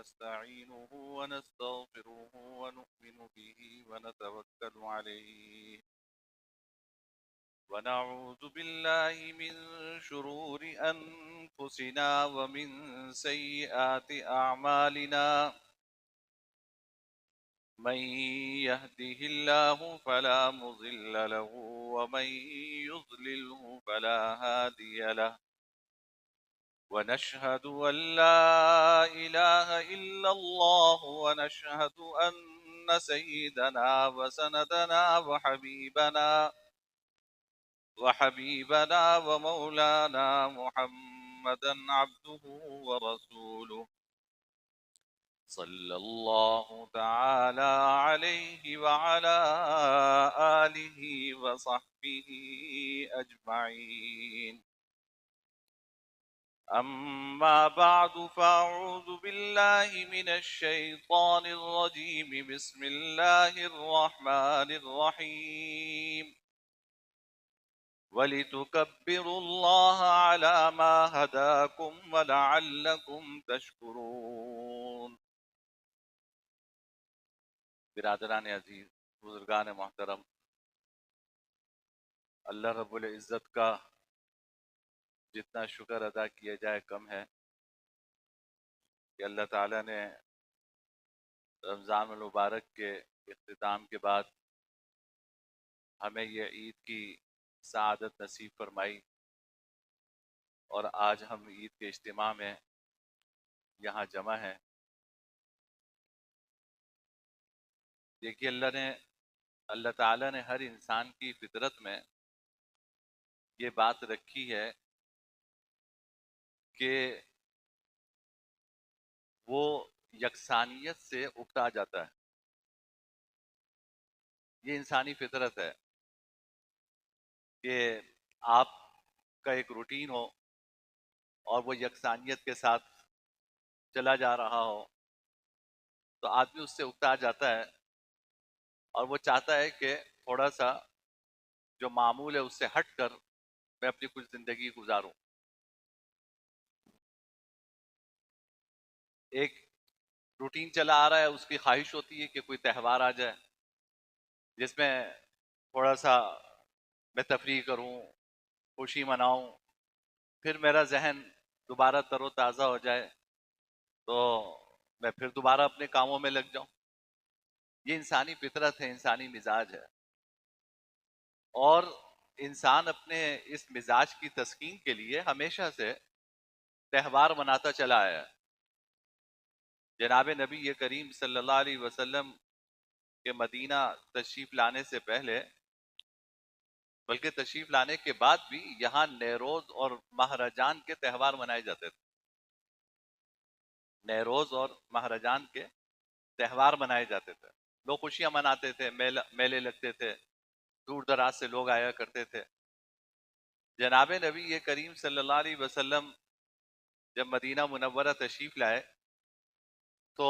ونستعينه ونستغفره ونؤمن به ونتوكل عليه ونعوذ بالله من شرور أنفسنا ومن سيئات أعمالنا من يهده الله فلا مضل له ومن يضلله فلا هادي له ونشهد أن لا إله إلا الله ونشهد أن سيدنا وسندنا وحبيبنا ومولانا محمدا عبده ورسوله صلى الله تعالى عليه وعلى آله وصحبه أجمعين أما بعد فأعوذ بالله من الشيطان الرجيم بسم الله الرحمن الرحيم وَلِتُكَبِّرُوا اللَّهَ عَلَى مَا هَدَاكُمْ وَلَعَلَّكُمْ تَشْكُرُونَ۔ برادران عزیز، بزرگان محترم، اللہ رب العزت کا جتنا شکر ادا کیا جائے کم ہے کہ اللہ تعالیٰ نے رمضان المبارک کے اختتام کے بعد ہمیں یہ عید کی سعادت نصیب فرمائی اور آج ہم عید کے اجتماع میں یہاں جمع ہیں۔ دیکھیے اللہ تعالیٰ نے ہر انسان کی فطرت میں یہ بات رکھی ہے کہ وہ یکسانیت سے اکتا جاتا ہے۔ یہ انسانی فطرت ہے کہ آپ کا ایک روٹین ہو اور وہ یکسانیت کے ساتھ چلا جا رہا ہو تو آدمی اس سے اکتا جاتا ہے اور وہ چاہتا ہے کہ تھوڑا سا جو معمول ہے اس سے ہٹ کر میں اپنی کچھ زندگی گزاروں۔ ایک روٹین چلا آ رہا ہے، اس کی خواہش ہوتی ہے کہ کوئی تہوار آ جائے جس میں تھوڑا سا میں تفریح کروں، خوشی مناؤں، پھر میرا ذہن دوبارہ تر و تازہ ہو جائے تو میں پھر دوبارہ اپنے کاموں میں لگ جاؤں۔ یہ انسانی فطرت ہے، انسانی مزاج ہے، اور انسان اپنے اس مزاج کی تسکین کے لیے ہمیشہ سے تہوار مناتا چلا آیا ہے۔ جناب نبی کریم صلی اللہ علیہ وسلم کے مدینہ تشریف لانے سے پہلے بلکہ تشریف لانے کے بعد بھی یہاں نیروز اور مہرجان کے تہوار منائے جاتے تھے۔ نیروز اور مہرجان کے تہوار منائے جاتے تھے، لوگ خوشیاں مناتے تھے، میلے لگتے تھے، دور دراز سے لوگ آیا کرتے تھے۔ جناب نبی کریم صلی اللہ علیہ وسلم جب مدینہ منورہ تشریف لائے تو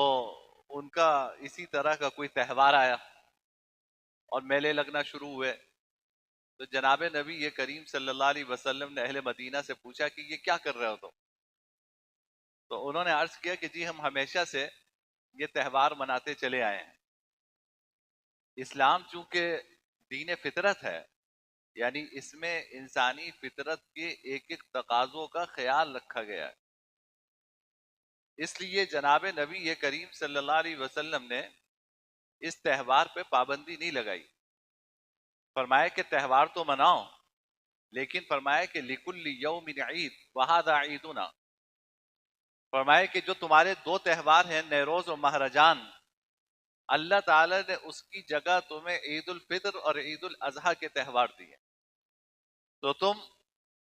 ان کا اسی طرح کا کوئی تہوار آیا اور میلے لگنا شروع ہوئے۔ تو جناب نبی کریم صلی اللہ علیہ وسلم نے اہل مدینہ سے پوچھا کہ یہ کیا کر رہے ہو تم؟ تو انہوں نے عرض کیا کہ جی ہم ہمیشہ سے یہ تہوار مناتے چلے آئے ہیں۔ اسلام چونکہ دین فطرت ہے، یعنی اس میں انسانی فطرت کے ایک ایک تقاضوں کا خیال رکھا گیا ہے، اس لیے جناب نبی کریم صلی اللہ علیہ وسلم نے اس تہوار پہ پابندی نہیں لگائی۔ فرمایا کہ تہوار تو مناؤ، لیکن فرمایا کہ لِكُلِّ يَوْمٍ عید وَهَذَا عِيدُنَا، فرمایا کہ جو تمہارے دو تہوار ہیں نیروز اور مہرجان، اللہ تعالیٰ نے اس کی جگہ تمہیں عید الفطر اور عید الاضحیٰ کے تہوار دیے، تو تم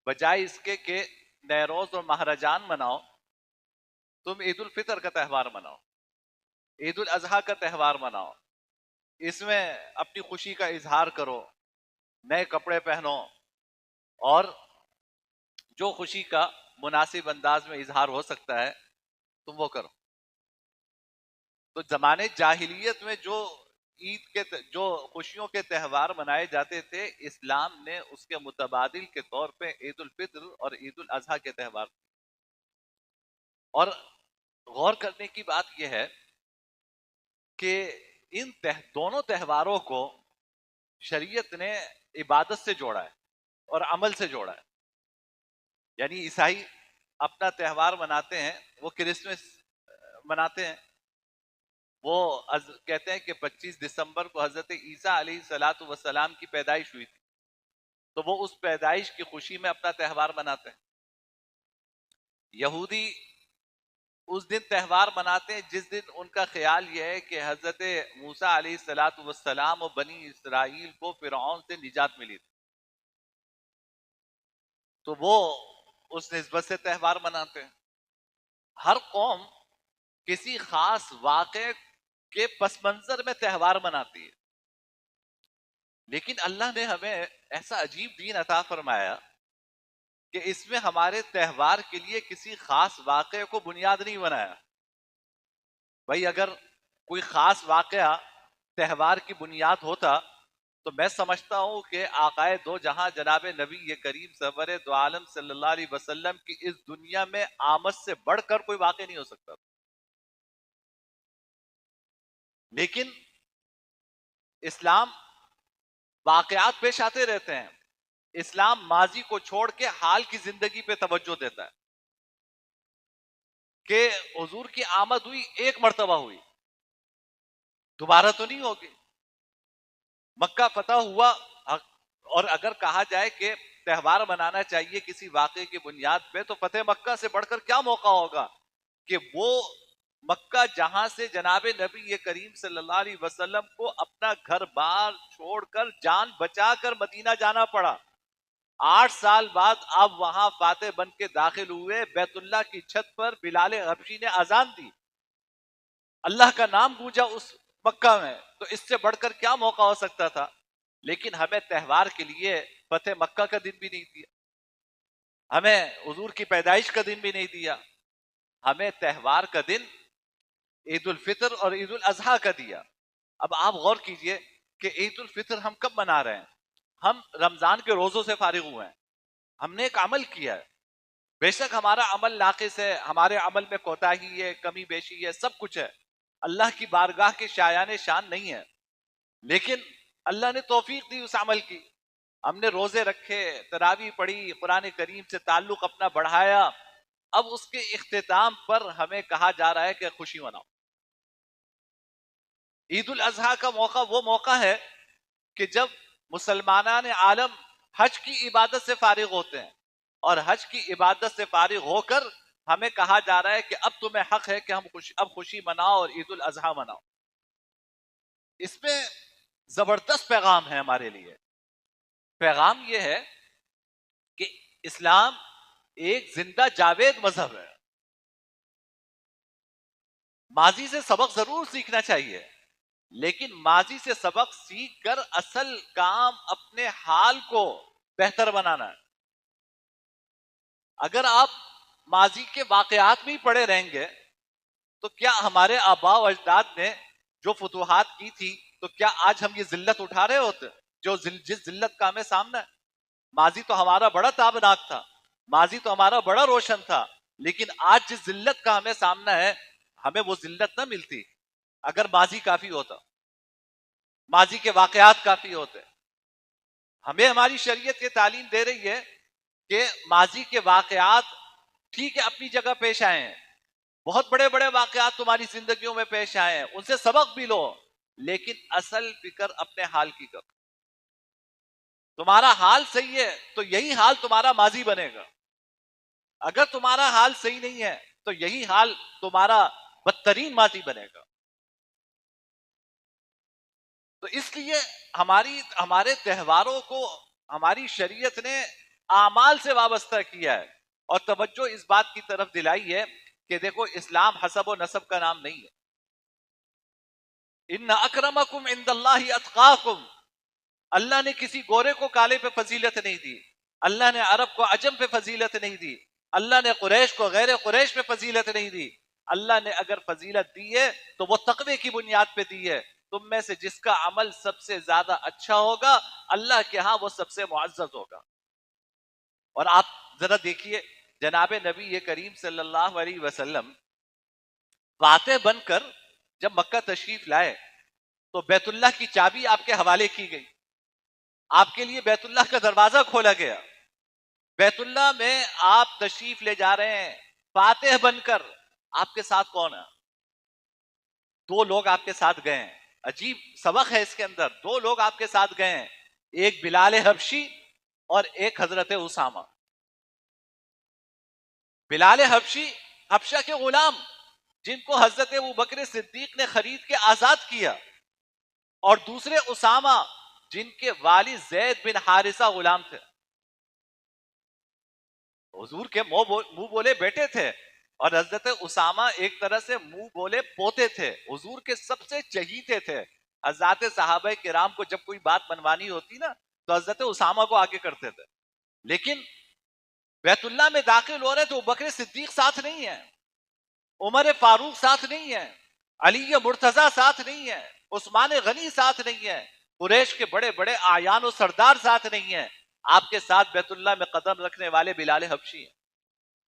بجائے اس کے کہ نیروز اور مہرجان مناؤ، تم عید الفطر کا تہوار مناؤ، عید الاضحیٰ کا تہوار مناؤ، اس میں اپنی خوشی کا اظہار کرو، نئے کپڑے پہنو، اور جو خوشی کا مناسب انداز میں اظہار ہو سکتا ہے تم وہ کرو۔ تو زمانے جاہلیت میں جو جو خوشیوں کے تہوار منائے جاتے تھے، اسلام نے اس کے متبادل کے طور پہ عید الفطر اور عید الاضحیٰ کے تہوار، اور غور کرنے کی بات یہ ہے کہ ان دونوں تہواروں کو شریعت نے عبادت سے جوڑا ہے اور عمل سے جوڑا ہے. یعنی عیسائی اپنا تہوار مناتے ہیں، وہ کرسمس مناتے ہیں، وہ کہتے ہیں کہ 25 دسمبر کو حضرت عیسیٰ علیہ الصلاۃ والسلام کی پیدائش ہوئی تھی، تو وہ اس پیدائش کی خوشی میں اپنا تہوار مناتے ہیں. یہودی اس دن تہوار مناتے ہیں جس دن ان کا خیال یہ ہے کہ حضرت موسیٰ علیہ الصلاۃ والسلام اور بنی اسرائیل کو فرعون سے نجات ملی تھی، تو وہ اس نسبت سے تہوار مناتے ہیں. ہر قوم کسی خاص واقعے کے پس منظر میں تہوار مناتی ہے، لیکن اللہ نے ہمیں ایسا عجیب دین عطا فرمایا کہ اس میں ہمارے تہوار کے لیے کسی خاص واقعے کو بنیاد نہیں بنایا. بھائی اگر کوئی خاص واقعہ تہوار کی بنیاد ہوتا تو میں سمجھتا ہوں کہ آقائے دو جہاں جناب نبی کریم سرور دو عالم صلی اللہ علیہ وسلم کی اس دنیا میں آمد سے بڑھ کر کوئی واقع نہیں ہو سکتا. لیکن اسلام واقعات پیش آتے رہتے ہیں. اسلام ماضی کو چھوڑ کے حال کی زندگی پہ توجہ دیتا ہے کہ حضور کی آمد ہوئی، ایک مرتبہ ہوئی، دوبارہ تو نہیں ہوگی. مکہ فتح ہوا، اور اگر کہا جائے کہ تہوار منانا چاہیے کسی واقعے کی بنیاد پہ، تو فتح مکہ سے بڑھ کر کیا موقع ہوگا کہ وہ مکہ جہاں سے جناب نبی کریم صلی اللہ علیہ وسلم کو اپنا گھر بار چھوڑ کر جان بچا کر مدینہ جانا پڑا. 8 سال بعد اب وہاں فاتح بن کے داخل ہوئے، بیت اللہ کی چھت پر بلال حبشی نے اذان دی، اللہ کا نام گونجا اس مکہ میں، تو اس سے بڑھ کر کیا موقع ہو سکتا تھا. لیکن ہمیں تہوار کے لیے فتح مکہ کا دن بھی نہیں دیا، ہمیں حضور کی پیدائش کا دن بھی نہیں دیا، ہمیں تہوار کا دن عید الفطر اور عید الاضحیٰ کا دیا. اب آپ غور کیجئے کہ عید الفطر ہم کب منا رہے ہیں؟ ہم رمضان کے روزوں سے فارغ ہوئے ہیں، ہم نے ایک عمل کیا ہے، بے شک ہمارا عمل ناقص ہے، ہمارے عمل میں کوتاہی ہے، کمی بیشی ہے، سب کچھ ہے، اللہ کی بارگاہ کے شایان شان نہیں ہے، لیکن اللہ نے توفیق دی اس عمل کی. ہم نے روزے رکھے، تراویح پڑھی، قرآن کریم سے تعلق اپنا بڑھایا. اب اس کے اختتام پر ہمیں کہا جا رہا ہے کہ خوشی مناؤ. عید الاضحیٰ کا موقع وہ موقع ہے کہ جب مسلمانان عالم حج کی عبادت سے فارغ ہوتے ہیں، اور حج کی عبادت سے فارغ ہو کر ہمیں کہا جا رہا ہے کہ اب تمہیں حق ہے کہ ہم اب خوشی مناؤ اور عید الاضحیٰ مناؤ. اس میں زبردست پیغام ہے ہمارے لیے. پیغام یہ ہے کہ اسلام ایک زندہ جاوید مذہب ہے. ماضی سے سبق ضرور سیکھنا چاہیے، لیکن ماضی سے سبق سیکھ کر اصل کام اپنے حال کو بہتر بنانا ہے. اگر آپ ماضی کے واقعات میں ہی پڑے رہیں گے تو کیا ہمارے آباء و اجداد نے جو فتوحات کی تھی تو کیا آج ہم یہ ذلت اٹھا رہے ہوتے جو جس ذلت کا ہمیں سامنا ہے؟ ماضی تو ہمارا بڑا تابناک تھا، ماضی تو ہمارا بڑا روشن تھا، لیکن آج جس ذلت کا ہمیں سامنا ہے ہمیں وہ ذلت نہ ملتی اگر ماضی کافی ہوتا، ماضی کے واقعات کافی ہوتے. ہمیں ہماری شریعت یہ تعلیم دے رہی ہے کہ ماضی کے واقعات ٹھیک ہے اپنی جگہ پیش آئے ہیں، بہت بڑے بڑے واقعات تمہاری زندگیوں میں پیش آئے ہیں، ان سے سبق بھی لو، لیکن اصل فکر اپنے حال کی کرو. تمہارا حال صحیح ہے تو یہی حال تمہارا ماضی بنے گا، اگر تمہارا حال صحیح نہیں ہے تو یہی حال تمہارا بدترین ماضی بنے گا. تو اس لیے ہمارے تہواروں کو ہماری شریعت نے اعمال سے وابستہ کیا ہے، اور توجہ اس بات کی طرف دلائی ہے کہ دیکھو اسلام حسب و نسب کا نام نہیں ہے. ان اکرمکم عند اللہ اتقاکم، اللہ نے کسی گورے کو کالے پہ فضیلت نہیں دی، اللہ نے عرب کو عجم پہ فضیلت نہیں دی، اللہ نے قریش کو غیر قریش پہ فضیلت نہیں دی. اللہ نے اگر فضیلت دی ہے تو وہ تقوی کی بنیاد پہ دی ہے. تم میں سے جس کا عمل سب سے زیادہ اچھا ہوگا اللہ کے ہاں وہ سب سے معزز ہوگا. اور آپ ذرا دیکھیے جناب نبی کریم صلی اللہ علیہ وسلم فاتح بن کر جب مکہ تشریف لائے تو بیت اللہ کی چابی آپ کے حوالے کی گئی، آپ کے لیے بیت اللہ کا دروازہ کھولا گیا، بیت اللہ میں آپ تشریف لے جا رہے ہیں فاتح بن کر، آپ کے ساتھ کون ہے؟ دو لوگ آپ کے ساتھ گئے ہیں، عجیب سبق ہے اس کے اندر، دو لوگ آپ کے ساتھ گئے ہیں، ایک بلال حبشی اور ایک حضرت اسامہ۔ بلال حبشی حبشہ کے غلام جن کو حضرت ابوبکر صدیق نے خرید کے آزاد کیا، اور دوسرے اسامہ جن کے والد زید بن حارثہ غلام تھے، حضور کے منہ بولے بیٹے تھے، اور حضرت اسامہ ایک طرح سے منہ بولے پوتے تھے، حضور کے سب سے چہیتے تھے۔ حضرات صحابہ کرام کو جب کوئی بات منوانی ہوتی نا تو حضرت اسامہ کو آگے کرتے تھے، لیکن بیت اللہ میں داخل ہو رہے تو بکر صدیق ساتھ نہیں ہے، عمر فاروق ساتھ نہیں ہے، علی مرتضی ساتھ نہیں ہے، عثمان غنی ساتھ نہیں ہے، قریش کے بڑے بڑے آیان و سردار ساتھ نہیں ہیں، آپ کے ساتھ بیت اللہ میں قدم رکھنے والے بلال حبشی ہیں،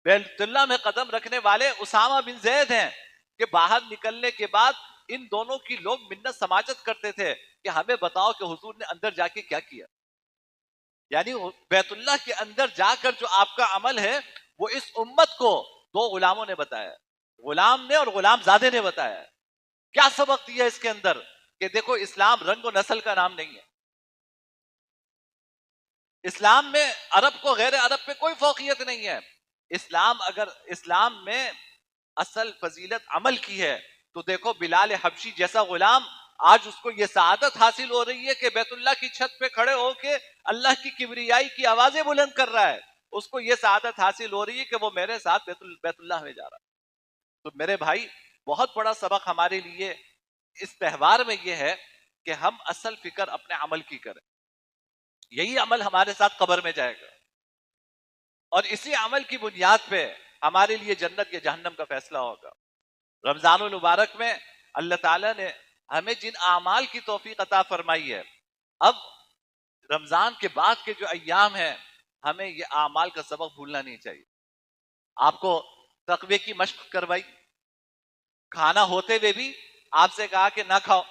بیت اللہ میں قدم رکھنے والے اسامہ بن زید ہیں، کہ باہر نکلنے کے بعد ان دونوں کی لوگ منت سماجت کرتے تھے کہ ہمیں بتاؤ کہ حضور نے اندر جا کے کیا کیا، یعنی بیت اللہ کے اندر جا کر جو آپ کا عمل ہے وہ اس امت کو دو غلاموں نے بتایا، غلام نے اور غلام زادے نے بتایا۔ کیا سبق دیا اس کے اندر کہ دیکھو اسلام رنگ و نسل کا نام نہیں ہے، اسلام میں عرب کو غیر عرب پہ کوئی فوقیت نہیں ہے، اسلام میں اصل فضیلت عمل کی ہے، تو دیکھو بلال حبشی جیسا غلام آج اس کو یہ سعادت حاصل ہو رہی ہے کہ بیت اللہ کی چھت پہ کھڑے ہو کے اللہ کی کبریائی کی آوازیں بلند کر رہا ہے، اس کو یہ سعادت حاصل ہو رہی ہے کہ وہ میرے ساتھ بیت اللہ میں جا رہا ہے۔ تو میرے بھائی بہت بڑا سبق ہمارے لیے اس تہوار میں یہ ہے کہ ہم اصل فکر اپنے عمل کی کریں، یہی عمل ہمارے ساتھ قبر میں جائے گا، اور اسی عمل کی بنیاد پہ ہمارے لیے جنت یا جہنم کا فیصلہ ہوگا۔ رمضان المبارک میں اللہ تعالیٰ نے ہمیں جن اعمال کی توفیق عطا فرمائی ہے، اب رمضان کے بعد کے جو ایام ہیں ہمیں یہ اعمال کا سبق بھولنا نہیں چاہیے۔ آپ کو تقوی کی مشق کروائی، کھانا ہوتے ہوئے بھی آپ سے کہا کہ نہ کھاؤ،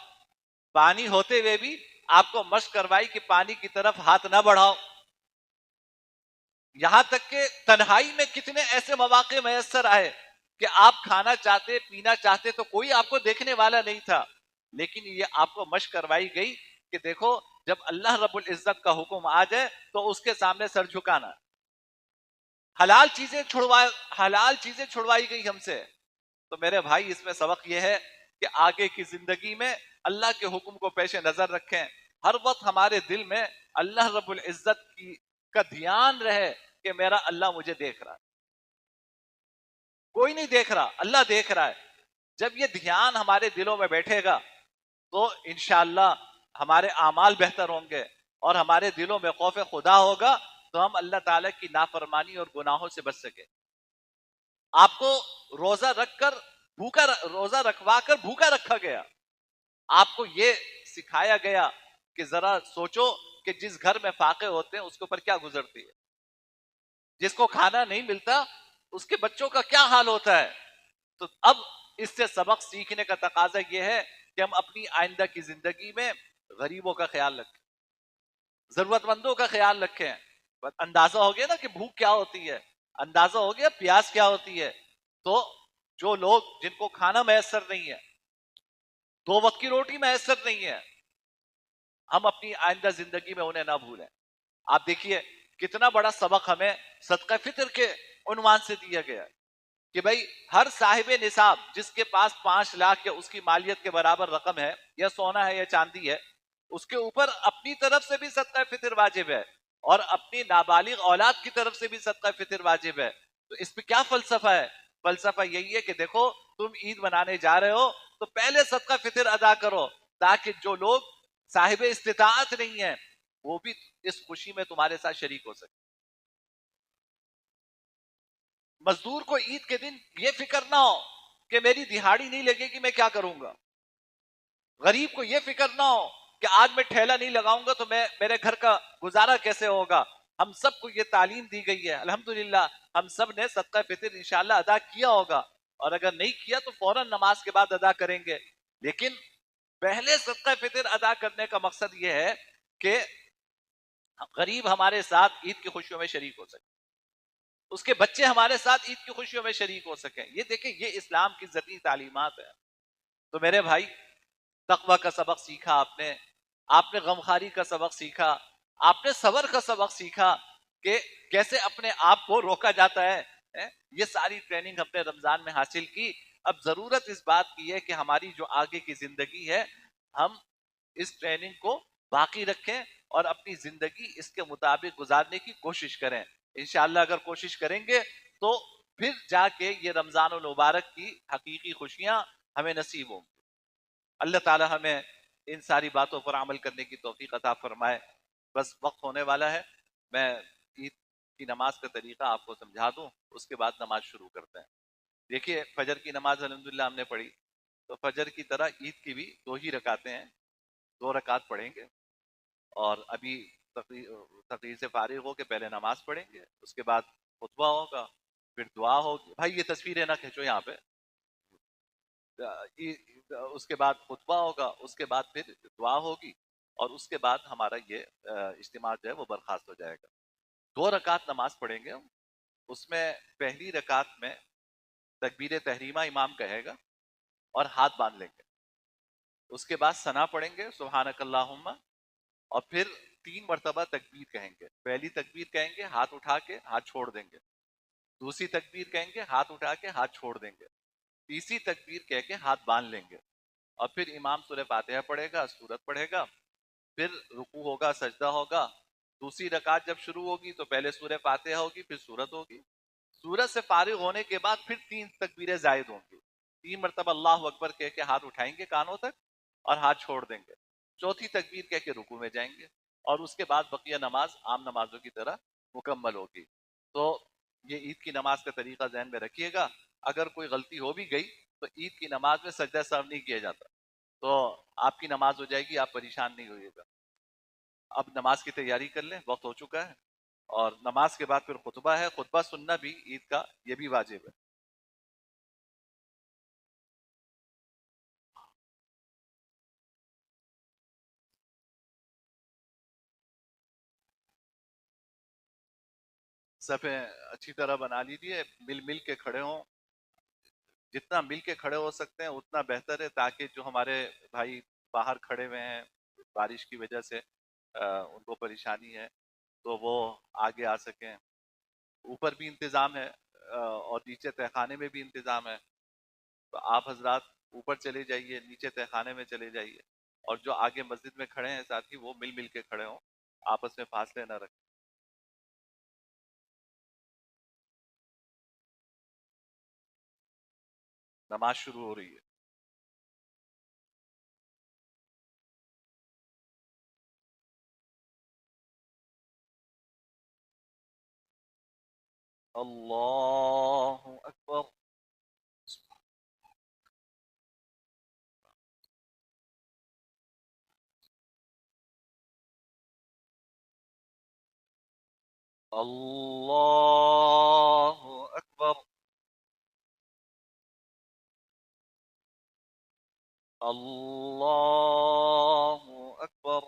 پانی ہوتے ہوئے بھی آپ کو مشق کروائی کہ پانی کی طرف ہاتھ نہ بڑھاؤ، یہاں تک کہ تنہائی میں کتنے ایسے مواقع میسر آئے کہ آپ کھانا چاہتے پینا چاہتے تو کوئی آپ کو دیکھنے والا نہیں تھا، لیکن یہ آپ کو مشق کروائی گئی کہ دیکھو جب اللہ رب العزت کا حکم آ جائے تو اس کے سامنے سر جھکانا، حلال چیزیں چھڑوائی گئی ہم سے۔ تو میرے بھائی اس میں سبق یہ ہے کہ آگے کی زندگی میں اللہ کے حکم کو پیش نظر رکھیں، ہر وقت ہمارے دل میں اللہ رب العزت کا دھیان رہے کہ میرا اللہ مجھے دیکھ رہا ہے، کوئی نہیں دیکھ رہا، اللہ دیکھ رہا ہے۔ جب یہ دھیان ہمارے دلوں میں بیٹھے گا تو انشاءاللہ ہمارے اعمال بہتر ہوں گے، اور ہمارے دلوں میں خوف خدا ہوگا تو ہم اللہ تعالیٰ کی نافرمانی اور گناہوں سے بچ سکے۔ آپ کو روزہ رکھوا کر بھوکا رکھا گیا، آپ کو یہ سکھایا گیا کہ ذرا سوچو کہ جس گھر میں فاقے ہوتے ہیں اس کے اوپر کیا گزرتی ہے، جس کو کھانا نہیں ملتا اس کے بچوں کا کیا حال ہوتا ہے۔ تو اب اس سے سبق سیکھنے کا تقاضا یہ ہے کہ ہم اپنی آئندہ کی زندگی میں غریبوں کا خیال رکھیں، ضرورت مندوں کا خیال رکھیں۔ اندازہ ہو گیا نا کہ بھوک کیا ہوتی ہے، اندازہ ہو گیا پیاس کیا ہوتی ہے، تو جو لوگ جن کو کھانا میسر نہیں ہے، دو وقت کی روٹی میسر نہیں ہے، ہم اپنی آئندہ زندگی میں انہیں نہ بھولیں۔ آپ دیکھیے کتنا بڑا سبق ہمیں صدقہ فطر کے عنوان سے دیا گیا ہے کہ بھائی ہر صاحب نصاب جس کے پاس 5 لاکھ یا اس کی مالیت کے برابر رقم ہے، یا سونا ہے یا چاندی ہے، اس کے اوپر اپنی طرف سے بھی صدقہ فطر واجب ہے، اور اپنی نابالغ اولاد کی طرف سے بھی صدقہ فطر واجب ہے۔ تو اس پہ کیا فلسفہ ہے؟ فلسفہ یہی ہے کہ دیکھو تم عید منانے جا رہے ہو تو پہلے صدقہ فطر ادا کرو، تاکہ جو لوگ صاحب استطاعت نہیں ہیں وہ بھی اس خوشی میں تمہارے ساتھ شریک ہو سکے۔ مزدور کو عید کے دن یہ فکر نہ ہو کہ میری دہاڑی نہیں لگے گی میں کیا کروں گا، غریب کو یہ فکر نہ ہو کہ آج میں ٹھیلا نہیں لگاؤں گا تو میرے گھر کا گزارا کیسے ہوگا۔ ہم سب کو یہ تعلیم دی گئی ہے، الحمدللہ ہم سب نے صدقہ فطر انشاءاللہ ادا کیا ہوگا، اور اگر نہیں کیا تو فوراً نماز کے بعد ادا کریں گے. لیکن پہلے صدقہ فطر ادا کرنے کا مقصد یہ ہے کہ غریب ہمارے ساتھ عید کی خوشیوں میں شریک ہو سکے, اس کے بچے ہمارے ساتھ عید کی خوشیوں میں شریک ہو سکیں. یہ دیکھیں, یہ اسلام کی ذاتی تعلیمات ہے. تو میرے بھائی, تقوی کا سبق سیکھا آپ نے غمخاری کا سبق سیکھا, آپ نے صبر کا سبق سیکھا کہ کیسے اپنے آپ کو روکا جاتا ہے. یہ ساری ٹریننگ ہم نے رمضان میں حاصل کی. اب ضرورت اس بات کی ہے کہ ہماری جو آگے کی زندگی ہے, ہم اس ٹریننگ کو باقی رکھیں اور اپنی زندگی اس کے مطابق گزارنے کی کوشش کریں. انشاءاللہ اگر کوشش کریں گے تو پھر جا کے یہ رمضان المبارک کی حقیقی خوشیاں ہمیں نصیب ہوں. اللہ تعالی ہمیں ان ساری باتوں پر عمل کرنے کی توفیق عطا فرمائے. بس وقت ہونے والا ہے, میں عید کی نماز کا طریقہ آپ کو سمجھا دوں, اس کے بعد نماز شروع کرتے ہیں. دیکھیے, فجر کی نماز الحمدللہ ہم نے پڑھی, تو فجر کی طرح عید کی بھی 2 ہی رکعتیں ہیں, 2 رکعت پڑھیں گے. اور ابھی تقریر سے فارغ ہو کے پہلے نماز پڑھیں گے, اس کے بعد خطبہ ہوگا, پھر دعا ہوگی. بھائی یہ تصویریں نہ کھینچو یہاں پہ. اس کے بعد خطبہ ہوگا, اس کے بعد پھر دعا ہوگی, اور اس کے بعد ہمارا یہ اجتماع جو ہے وہ برخاست ہو جائے گا. 2 رکعت نماز پڑھیں گے ہم. اس میں پہلی رکعت میں تکبیر تحریمہ امام کہے گا اور ہاتھ باندھ لیں گے. اس کے بعد ثنا پڑھیں گے سبحانک اللہم, اور پھر 3 مرتبہ تکبیر کہیں گے. پہلی تکبیر کہیں گے ہاتھ اٹھا کے ہاتھ چھوڑ دیں گے, دوسری تکبیر کہیں گے ہاتھ اٹھا کے ہاتھ چھوڑ دیں گے, تیسری تکبیر کہہ کے ہاتھ باندھ لیں گے. اور پھر امام سورہ فاتحہ پڑھے گا, سورت پڑھے گا, پھر رکوع ہوگا, سجدہ ہوگا. دوسری رکعت جب شروع ہوگی تو پہلے سورہ فاتحہ ہوگی, پھر سورت ہوگی. سورت سے فارغ ہونے کے بعد پھر 3 تکبیریں زائد ہوں گی. 3 مرتبہ اللہ اکبر کہہ کے ہاتھ اٹھائیں گے کانوں تک اور ہاتھ چھوڑ دیں گے. چوتھی تکبیر کہہ کے رکوع میں جائیں گے, اور اس کے بعد بقیہ نماز عام نمازوں کی طرح مکمل ہوگی. تو یہ عید کی نماز کا طریقہ ذہن میں رکھیے گا. اگر کوئی غلطی ہو بھی گئی تو عید کی نماز میں سجدہ سہو نہیں کیا جاتا, تو آپ کی نماز ہو جائے گی, آپ پریشان نہیں ہوئیے گا. اب نماز کی تیاری کر لیں, وقت ہو چکا ہے. اور نماز کے بعد پھر خطبہ ہے, خطبہ سننا بھی عید کا یہ بھی واجب ہے. صفیں اچھی طرح بنا لیجیے, مل کے کھڑے ہوں. جتنا مل کے کھڑے ہو سکتے ہیں اتنا بہتر ہے, تاکہ جو ہمارے بھائی باہر کھڑے ہوئے ہیں بارش کی وجہ سے, ان کو پریشانی ہے, تو وہ آگے آ سکیں. اوپر بھی انتظام ہے اور نیچے تہہ خانے میں بھی انتظام ہے. تو آپ حضرات اوپر چلے جائیے, نیچے تہہ خانے میں چلے جائیے, اور جو آگے مسجد میں کھڑے ہیں ساتھی وہ مل کے کھڑے ہوں, آپس میں فاصلے نہ رکھیں. نماز شروع ہو رہی ہے. اللہ اکبر. اللہ اکبر. اللہ اکبر.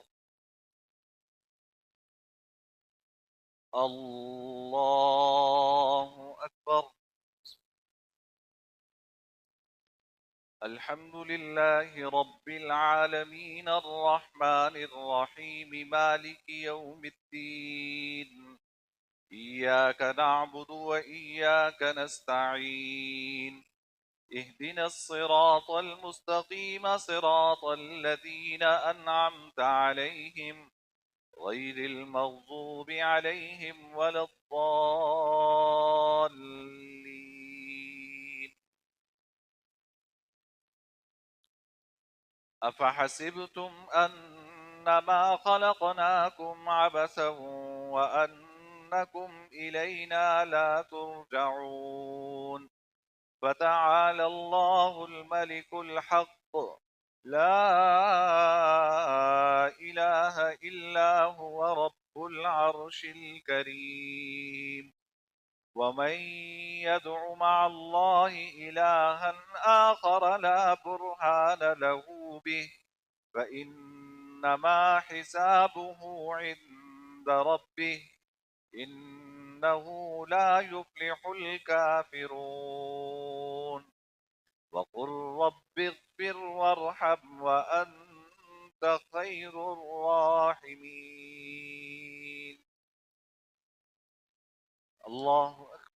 اللہ اکبر. الحمد لله رب العالمين الرحمن الرحيم مالك يوم الدين إياك نعبد وإياك نستعين اهدنا الصراط المستقيم صراط الذين أنعمت عليهم غير المغضوب عليهم ولا الضالين. أفحسبتم أنما خلقناكم عبثا وأنكم إلينا لا ترجعون فتعالى الله الملك الحق لا إله إلا هو رب العرش الكريم. ومن يدع مع الله إلها آخر لا برهان له به فإنما حسابه عند ربه إنه لا يفلح الكافرون وقل رب اغفر وارحم وأنت خير الراحمين. الله أكبر.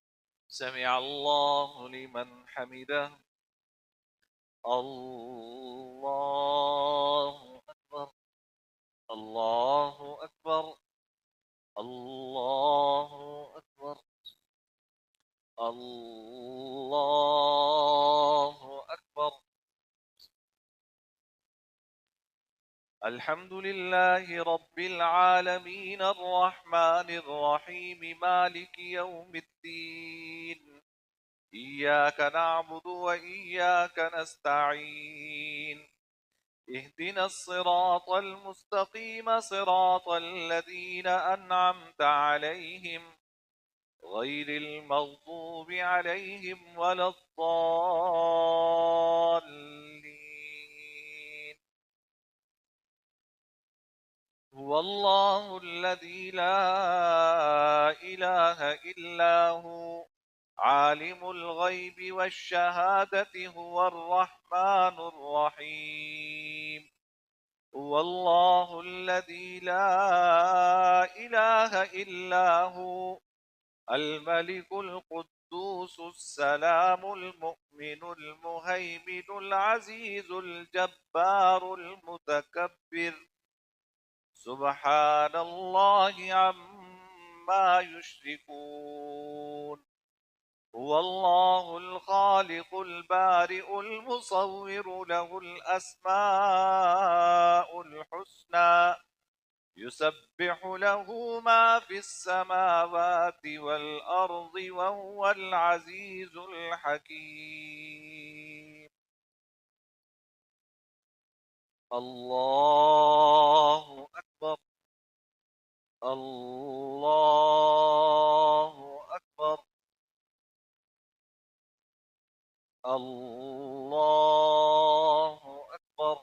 سمع الله لمن حمده. الله أكبر. الله أكبر. الله أكبر. الله أكبر. الحمد لله رب العالمين الرحمن الرحيم مالك يوم الدين إياك نعبد وإياك نستعين اهدنا الصراط المستقيم صراط الذين أنعمت عليهم غير المغضوب عليهم ولا الضالين. هو الله الذي لا إله إلا هو عالم الغيب والشهادة هو الرحمن الرحيم. هو الله الذي لا إله إلا هو الملك القدوس السلام المؤمن المهيمن العزيز الجبار المتكبر سبحان الله عما يشركون. هو الله الخالق البارئ المصور له الأسماء الحسنى يسبح له ما في السماوات والأرض وهو العزيز الحكيم. الله أكبر. الله أكبر. الله أكبر.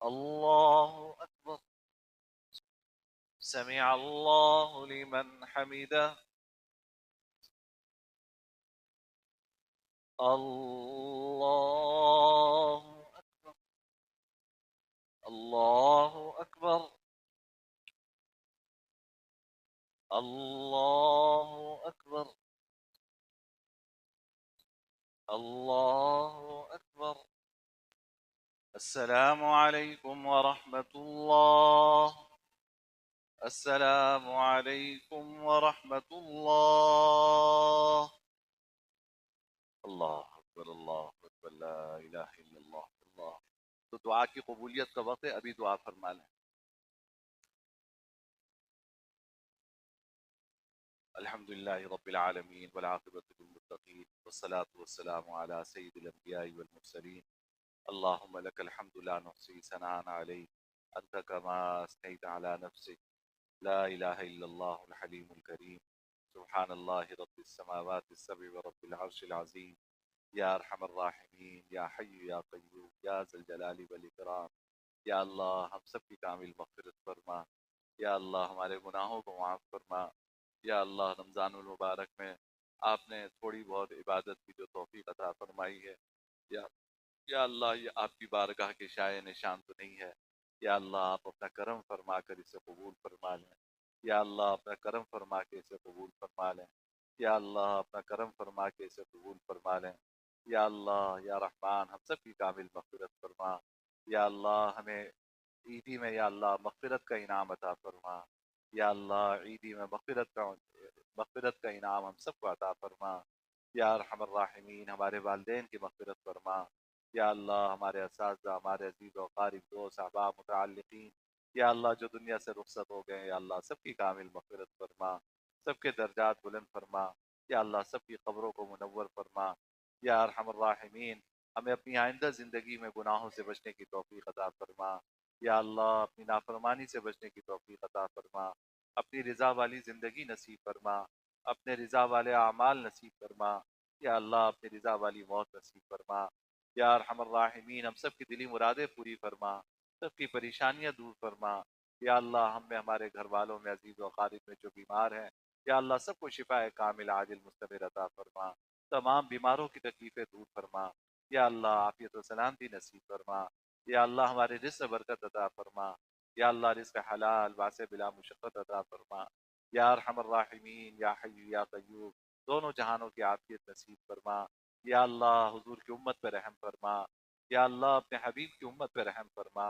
الله أكبر. سمع الله لمن حمده. الله أكبر. الله أكبر. الله أكبر. الله أكبر. السلام عليكم ورحمة الله. السلام عليكم ورحمة الله. اللہ اکبر اللہ اکبر لا الہ الا اللہ اللہ. تو دعا کی قبولیت کا وقت ہے، ابھی دعا فرما لیں. الحمد للہ رب العالمین والعاقبۃ للمتقین والصلاة والسلام علی سید الانبیاء والمرسلین. اللہم لک الحمد لا نحصی ثناء علیک انت کما اثنیت علی نفسک لا الہ الا اللہ الحلیم الکریم سبحان اللہ رب السماوات السبع ورب العرش العظیم یا ارحم الراحمین یا حی یا قیوم یا ذا الجلال والاکرام. یا اللہ ہم سب کی کامل مغفرت فرما. یا اللہ ہمارے گناہوں کو معاف فرما. یا اللہ رمضان المبارک میں آپ نے تھوڑی بہت عبادت کی جو توفیق عطا فرمائی ہے، یا اللہ یہ آپ کی بارگاہ کے شائع نشان تو نہیں ہے. یا اللہ آپ اپنا کرم فرما کر اسے قبول فرما لیں. یا اللہ اپنا کرم فرما کے اسے قبول فرما لیں. یا اللہ اپنا کرم فرما کے اسے قبول فرما لیں. یا اللہ یا رحمان ہم سب کی کامل مغفرت فرما. یا اللہ ہمیں عیدی میں یا اللہ مغفرت کا انعام عطا فرما. یا اللہ عیدی میں مغفرت کا انعام ہم سب کو عطا فرما. یا ارحم الراحمین ہمارے والدین کی مغفرت فرما. یا اللہ ہمارے اساتذہ، ہمارے عزیز و قارب دوست احباب متعلقین، یا اللہ جو دنیا سے رخصت ہو گئے، یا اللہ سب کی کامل مغفرت فرما، سب کے درجات بلند فرما. یا اللہ سب کی قبروں کو منور فرما. یا ارحم الراحمین ہمیں اپنی آئندہ زندگی میں گناہوں سے بچنے کی توفیق عطا فرما. یا اللہ اپنی نافرمانی سے بچنے کی توفیق عطا فرما. اپنی رضا والی زندگی نصیب فرما، اپنے رضا والے اعمال نصیب فرما، یا اللہ اپنی رضا والی موت نصیب فرما، یا ارحم الراحمین ہم سب کی دلی مرادیں پوری فرما، سب کی پریشانیاں دور فرما، یا اللہ ہم میں ہمارے گھر والوں میں عزیز و اقارب میں جو بیمار ہیں، یا اللہ سب کو شفا کامل عاجل مستمر عطا فرما، تمام بیماروں کی تکلیفیں دور فرما، یا اللہ عافیت و سلامتی نصیب فرما، یا اللہ ہمارے رزق برکت عطا فرما، یا اللہ رزق حلال واسع بلا مشقت عطا فرما، یا ارحم الراحمین یا حی یا قیوم دونوں جہانوں کی عافیت نصیب فرما، یا اللہ حضور کی امت پہ رحم فرما، یا اللہ اپنے حبیب کی امت پہ رحم فرما،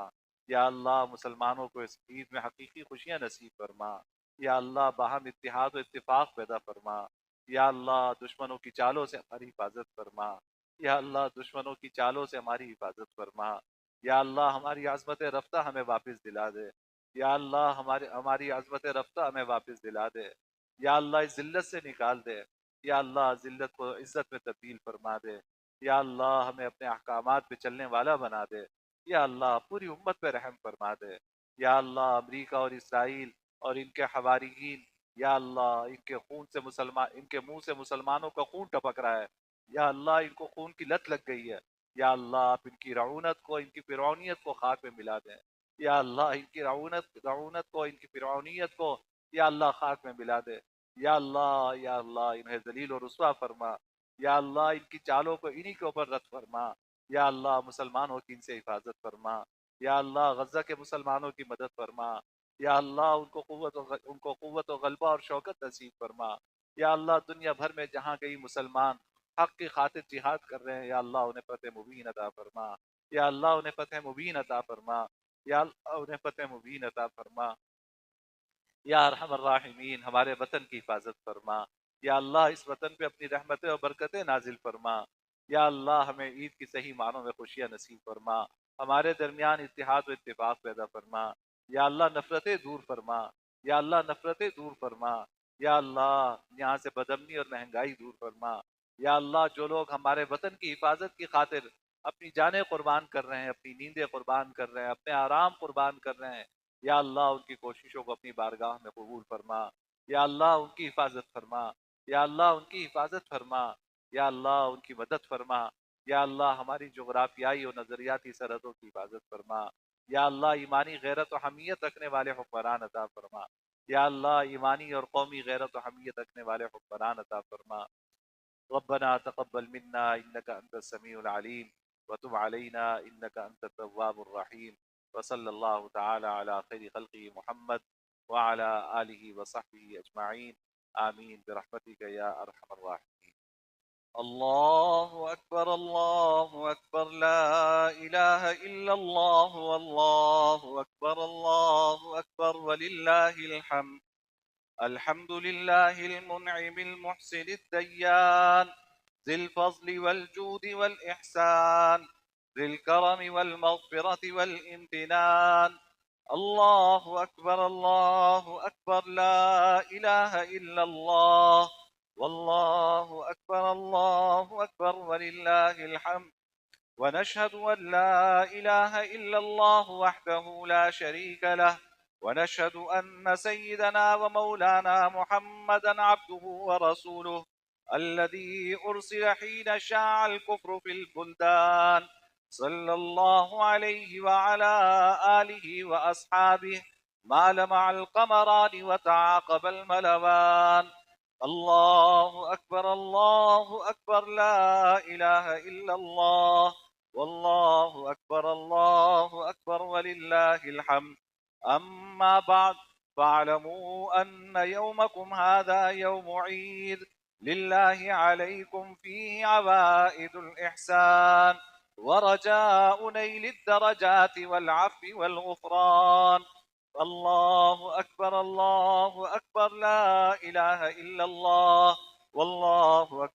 یا اللہ مسلمانوں کو اس عید میں حقیقی خوشیاں نصیب فرما، یا اللہ باہم اتحاد و اتفاق پیدا فرما، یا اللہ دشمنوں کی چالوں سے ہماری حفاظت فرما، یا اللہ دشمنوں کی چالوں سے ہماری حفاظت فرما، یا اللہ ہماری عظمت رفتہ ہمیں واپس دلا دے، یا اللہ ہماری عظمت رفتہ ہمیں واپس دلا دے، یا اللہ اس ذلت سے نکال دے، یا اللہ ذلت کو عزت میں تبدیل فرما دے، یا اللہ ہمیں اپنے احکامات پہ چلنے والا بنا دے، یا اللہ پوری امت پہ رحم فرما دے، یا اللہ امریکہ اور اسرائیل اور ان کے حواریین، یا اللہ ان کے خون سے ان کے منہ سے مسلمانوں کا خون ٹپک رہا ہے، یا اللہ ان کو خون کی لت لگ گئی ہے، یا اللہ آپ ان کی رعونت کو ان کی فرعونیت کو خاک میں ملا دیں، یا اللہ ان کی رعونت کو ان کی فرعونیت کو یا اللہ خاک میں ملا دے، یا اللہ انہیں ذلیل و رسوا فرما، یا اللہ ان کی چالوں کو انہی کے اوپر رد فرما، یا اللہ مسلمانوں کی ان سے حفاظت فرما، یا اللہ غزہ کے مسلمانوں کی مدد فرما، یا اللہ ان کو قوت و غلبہ اور شوکت نصیب فرما، یا اللہ دنیا بھر میں جہاں کئی مسلمان حق کی خاطر جہاد کر رہے ہیں، یا اللہ انہیں فتح مبین عطا فرما، یا اللہ انہیں فتح مبین عطا فرما، یا اللہ انہیں فتح مبین عطا فرما، یا ارحم الراحمین ہمارے وطن کی حفاظت فرما، یا اللہ اس وطن پہ اپنی رحمتیں اور برکتیں نازل فرما، یا اللہ ہمیں عید کی صحیح معنوں میں خوشیاں نصیب فرما، ہمارے درمیان اتحاد و اتفاق پیدا فرما، یا اللہ نفرتیں دور فرما، یا اللہ نفرتیں دور فرما، یا اللہ یہاں سے بدامنی اور مہنگائی دور فرما، یا اللہ جو لوگ ہمارے وطن کی حفاظت کی خاطر اپنی جانیں قربان کر رہے ہیں، اپنی نیندیں قربان کر رہے ہیں، اپنے آرام قربان کر رہے ہیں، یا اللہ ان کی کوششوں کو اپنی بارگاہ میں قبول فرما، یا اللہ ان کی حفاظت فرما، یا اللہ ان کی حفاظت فرما، یا اللہ ان کی مدد فرما، یا اللہ ہماری جغرافیائی اور نظریاتی سرحدوں کی حفاظت فرما، یا اللہ ایمانی غیرت و حمیت رکھنے والے حکمران عطا فرما، یا اللہ ایمانی اور قومی غیرت و حمیت رکھنے والے حکمران عطا فرما، ربنا تقبل منا انك انت السميع العليم وتب علينا انك انت التواب الرحيم وصلى الله تعالى على خير خلقه محمد وعلى آله وصحبه أجمعين آمين برحمتك يا أرحم الراحمين. الله أكبر الله أكبر لا إله إلا الله والله أكبر الله أكبر ولله الحمد. الحمد لله المنعم المحسن الديان ذي الفضل والجود والإحسان ذي الكرم والمغفرة والامتنان. الله أكبر لا إله إلا الله والله أكبر ولله الحمد. ونشهد أن لا إله إلا الله وحده لا شريك له ونشهد أن سيدنا ومولانا محمدا عبده ورسوله الذي أرسل حين شاع الكفر في البلدان صلى الله عليه وعلى آله وأصحابه ما لمع القمران وتعاقب الملوان. الله أكبر لا إله إلا الله والله أكبر ولله الحمد. أما بعد فاعلموا أن يومكم هذا يوم عيد لله عليكم فيه عوائد الإحسان ورجاء نيل الدرجات والعفو والغفران. الله أكبر لا إله إلا الله والله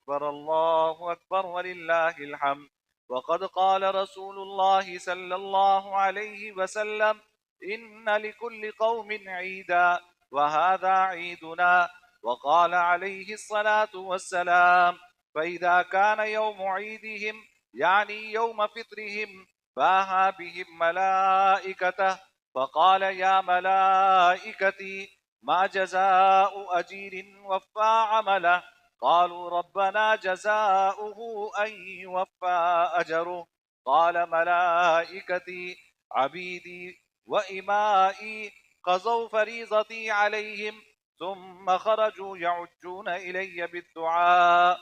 أكبر ولله الحمد. وقد قال رسول الله صلى الله عليه وسلم إن لكل قوم عيدا وهذا عيدنا. وقال عليه الصلاة والسلام فإذا كان يوم عيدهم يعني يوم فطرهم باها بهم ملائكته فقال يا ملائكتي ما جزاء أجير وفى عمله قالوا ربنا جزاؤه أن يوفى أجره قال ملائكتي عبيدي وإمائي قضوا فريضتي عليهم ثم خرجوا يعجون إلي بالدعاء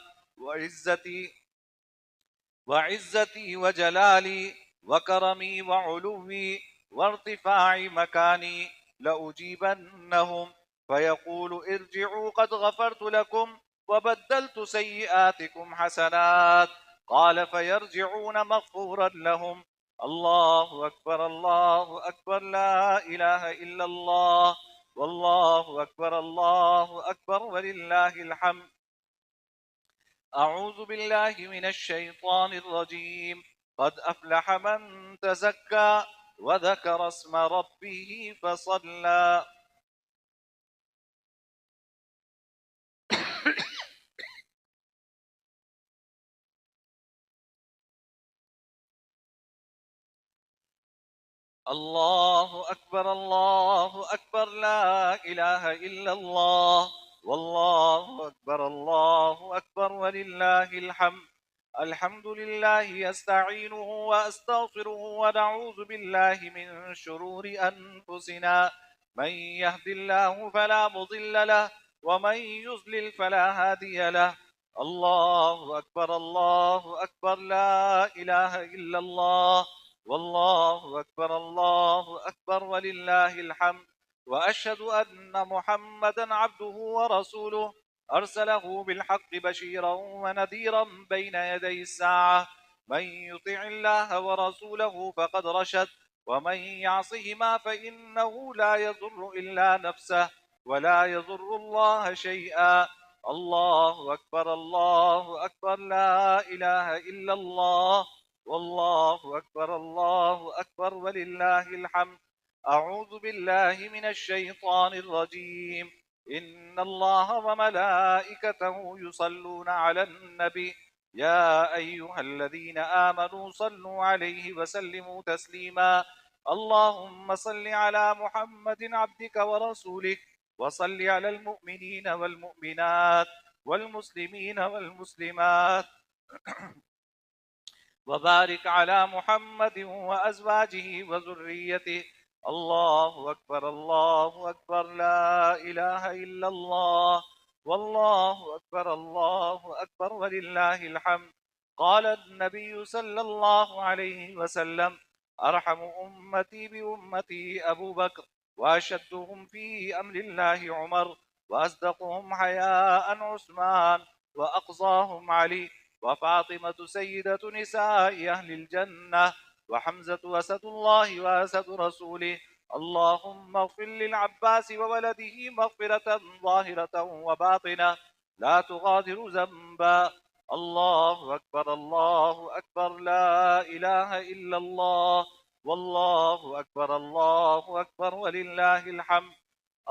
وعزتي وجلالي وكرمي وعلوي وارتفاع مكاني لأجيبنهم فيقول ارجعوا قد غفرت لكم وبدلت سيئاتكم حسنات قال فيرجعون مغفورا لهم الله أكبر الله أكبر لا إله إلا الله والله أكبر الله أكبر ولله الحمد أعوذ بالله من الشيطان الرجيم قد أفلح من تزكى وذكر اسم ربه فصلى الله أكبر الله أكبر لا إله إلا الله والله أكبر الله أكبر ولله الحمد الحمد لله يستعينه وأستغفره ونعوذ بالله من شرور أنفسنا من يهد الله فلا مضل له ومن يضلل فلا هادي له الله أكبر الله أكبر لا إله إلا الله والله أكبر الله أكبر ولله الحمد وأشهد أن محمدا عبده ورسوله أرسله بالحق بشيرا ونذيرا بين يدي الساعة من يطع الله ورسوله فقد رشد ومن يعصهما فإنه لا يضر إلا نفسه ولا يضر الله شيئا الله أكبر الله أكبر لا إله إلا الله والله أكبر الله أكبر ولله الحمد أعوذ بالله من الشيطان الرجيم إن الله وملائكته يصلون على النبي يا أيها الذين آمنوا صلوا عليه وسلموا تسليما اللهم صل على محمد عبدك ورسولك وصل على المؤمنين والمؤمنات والمسلمين والمسلمات وبارك على محمد وأزواجه وذريته الله أكبر الله أكبر لا إله إلا الله والله أكبر الله أكبر ولله الحمد قال النبي صلى الله عليه وسلم أرحم أمتي بأمتي أبو بكر وأشدهم في أمر الله عمر وأصدقهم حياء عثمان وأقصاهم علي وفاطمة سيدة نساء أهل الجنة وحمزة أسد الله وأسد رسوله اللهم اغفر للعباس وولده مغفرة ظاهرة وباطنة لا تغادر ذنبا الله أكبر الله أكبر لا إله إلا الله والله أكبر الله أكبر ولله الحمد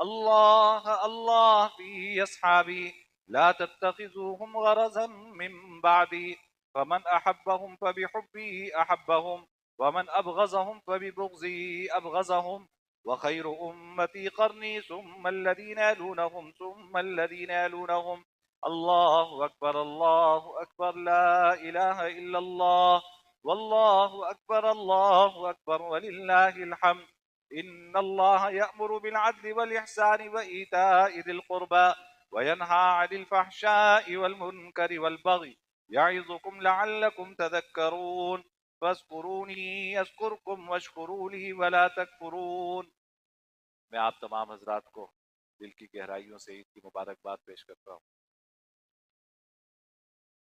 الله الله في أصحابي لا تتخذوهم غرزا من بعدي فمن أحبهم فبحبي أحبهم ومن أبغضهم فببغضي أبغضهم وخير أمتي قرني ثم الذين يلونهم ثم الذين يلونهم الله أكبر الله أكبر لا إله إلا الله والله أكبر الله أكبر ولله الحمد إن الله يأمر بالعدل والإحسان وإيتاء ذي القربى وينهى عن الفحشاء والمنكر والبغي يعظكم لعلكم تذكرون فاذكروني يذكركم واشكروا لي ولا تكفرون. میں آپ تمام حضرات کو دل کی گہرائیوں سے عید کی مبارکباد پیش کرتا ہوں.